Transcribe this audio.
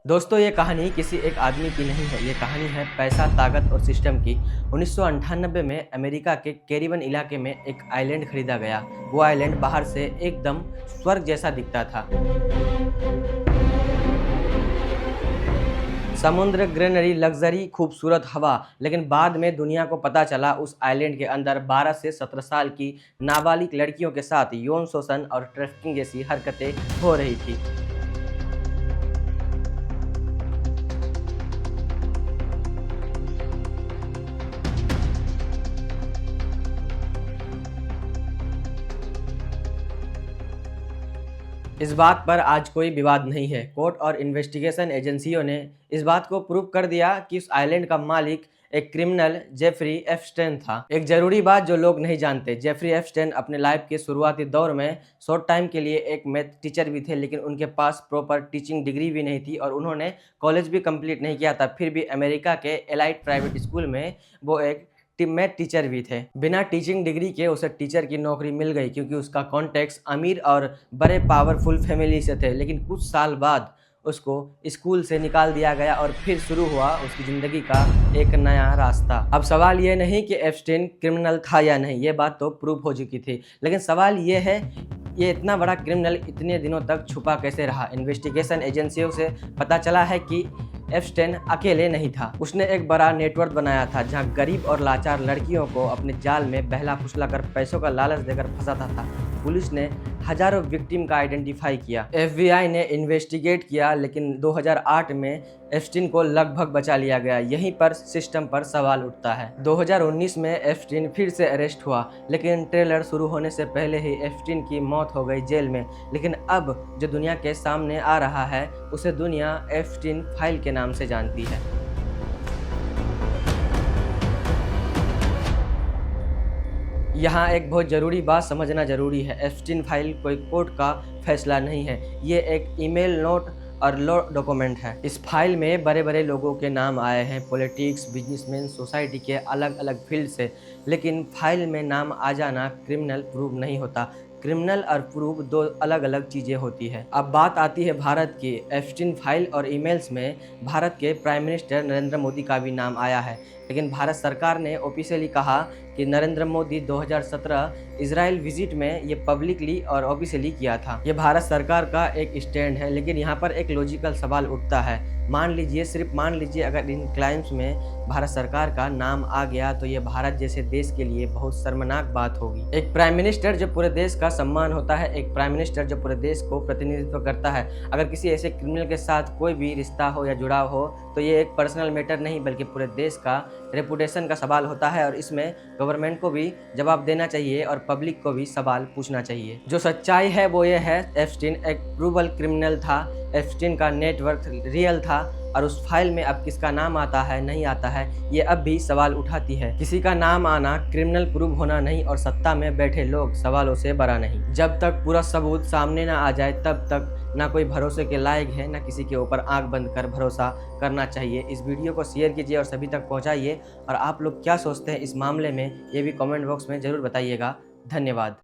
दोस्तों, ये कहानी किसी एक आदमी की नहीं है। ये कहानी है पैसा, ताकत और सिस्टम की। 1998 में अमेरिका के कैरिबियन इलाके में एक आइलैंड खरीदा गया। वो आइलैंड बाहर से एकदम स्वर्ग जैसा दिखता था। समुद्र, ग्रीनरी, लग्जरी, खूबसूरत हवा। लेकिन बाद में दुनिया को पता चला उस आइलैंड के अंदर 12 से 17 साल की नाबालिग लड़कियों के साथ यौन शोषण और ट्रैफिकिंग जैसी हरकतें हो रही थी। इस बात पर आज कोई विवाद नहीं है। कोर्ट और इन्वेस्टिगेशन एजेंसियों ने इस बात को प्रूव कर दिया कि उस आइलैंड का मालिक एक क्रिमिनल जेफरी एप्स्टेन था। एक जरूरी बात जो लोग नहीं जानते, जेफरी एप्स्टेन अपने लाइफ के शुरुआती दौर में शॉर्ट टाइम के लिए एक मैथ टीचर भी थे, लेकिन उनके पास प्रॉपर टीचिंग डिग्री भी नहीं थी और उन्होंने कॉलेज भी कंप्लीट नहीं किया था। फिर भी अमेरिका के एलाइट प्राइवेट स्कूल में वो एक मैथ टीचर भी थे। बिना टीचिंग डिग्री के उसे टीचर की नौकरी मिल गई क्योंकि उसका कॉन्टेक्स्ट अमीर और बड़े पावरफुल फैमिली से थे। लेकिन कुछ साल बाद उसको स्कूल से निकाल दिया गया और फिर शुरू हुआ उसकी ज़िंदगी का एक नया रास्ता। अब सवाल ये नहीं कि एप्स्टेन क्रिमिनल था या नहीं, ये बात तो प्रूव हो चुकी थी। लेकिन सवाल ये है, ये इतना बड़ा क्रिमिनल इतने दिनों तक छुपा कैसे रहा। इन्वेस्टिगेशन एजेंसियों से पता चला है कि एप्स्टेन अकेले नहीं था। उसने एक बड़ा नेटवर्क बनाया था जहां गरीब और लाचार लड़कियों को अपने जाल में बहला फुसलाकर पैसों का लालच देकर फंसाता था। पुलिस ने हजारों विक्टिम का आइडेंटिफाई किया। एफबीआई ने इन्वेस्टिगेट किया, लेकिन 2008 में एप्स्टेन को लगभग बचा लिया गया। यहीं पर सिस्टम पर सवाल उठता है। 2019 में एप्स्टेन फिर से अरेस्ट हुआ, लेकिन ट्रेलर शुरू होने से पहले ही एप्स्टेन की मौत हो गई जेल में। लेकिन अब जो दुनिया के सामने आ रहा है उसे दुनिया एप्स्टेन फाइल के नाम से जानती है। यहाँ एक बहुत ज़रूरी बात समझना ज़रूरी है। एप्स्टेन फाइल कोई कोर्ट का फैसला नहीं है, ये एक ईमेल नोट और लॉ डॉक्यूमेंट है। इस फाइल में बड़े बड़े लोगों के नाम आए हैं, पॉलिटिक्स, बिजनेसमैन, सोसाइटी के अलग अलग फील्ड से। लेकिन फाइल में नाम आ जाना क्रिमिनल प्रूव नहीं होता। क्रिमिनल और प्रूव दो अलग अलग चीज़ें होती है। अब बात आती है भारत की। एप्स्टेन फाइल और ईमेल्स में भारत के प्राइम मिनिस्टर नरेंद्र मोदी का भी नाम आया है, लेकिन भारत सरकार ने ऑफिशियली कहा कि नरेंद्र मोदी 2017 इजराइल विजिट में ये पब्लिकली और ऑफिशियली किया था। ये भारत सरकार का एक स्टैंड है, लेकिन यहाँ पर एक लॉजिकल सवाल उठता है। मान लीजिए, सिर्फ मान लीजिए, अगर इन क्लाइम्स में भारत सरकार का नाम आ गया तो ये भारत जैसे देश के लिए बहुत शर्मनाक बात होगी। एक प्राइम मिनिस्टर जो पूरे देश का सम्मान होता है, एक प्राइम मिनिस्टर जो पूरे देश को प्रतिनिधित्व करता है, अगर किसी ऐसे क्रिमिनल के साथ कोई भी रिश्ता हो या जुड़ाव हो तो ये एक पर्सनल मैटर नहीं बल्कि पूरे देश का रेपुटेशन का सवाल होता है और इसमें गवर्नमेंट को भी जवाब देना चाहिए और पब्लिक को भी सवाल पूछना चाहिए। जो सच्चाई है वो ये है, एप्स्टेन एक प्रूवेबल क्रिमिनल था। एप्स्टेन का नेटवर्क रियल था और उस फाइल में अब किसका नाम आता है नहीं आता है, ये अब भी सवाल उठाती है। किसी का नाम आना क्रिमिनल प्रूव होना नहीं और सत्ता में बैठे लोग सवालों से बड़ा नहीं। जब तक पूरा सबूत सामने ना आ जाए तब तक ना कोई भरोसे के लायक है, ना किसी के ऊपर आंख बंद कर भरोसा करना चाहिए। इस वीडियो को शेयर कीजिए और सभी तक पहुंचाइए। और आप लोग क्या सोचते हैं इस मामले में, ये भी कमेंट बॉक्स में ज़रूर बताइएगा। धन्यवाद।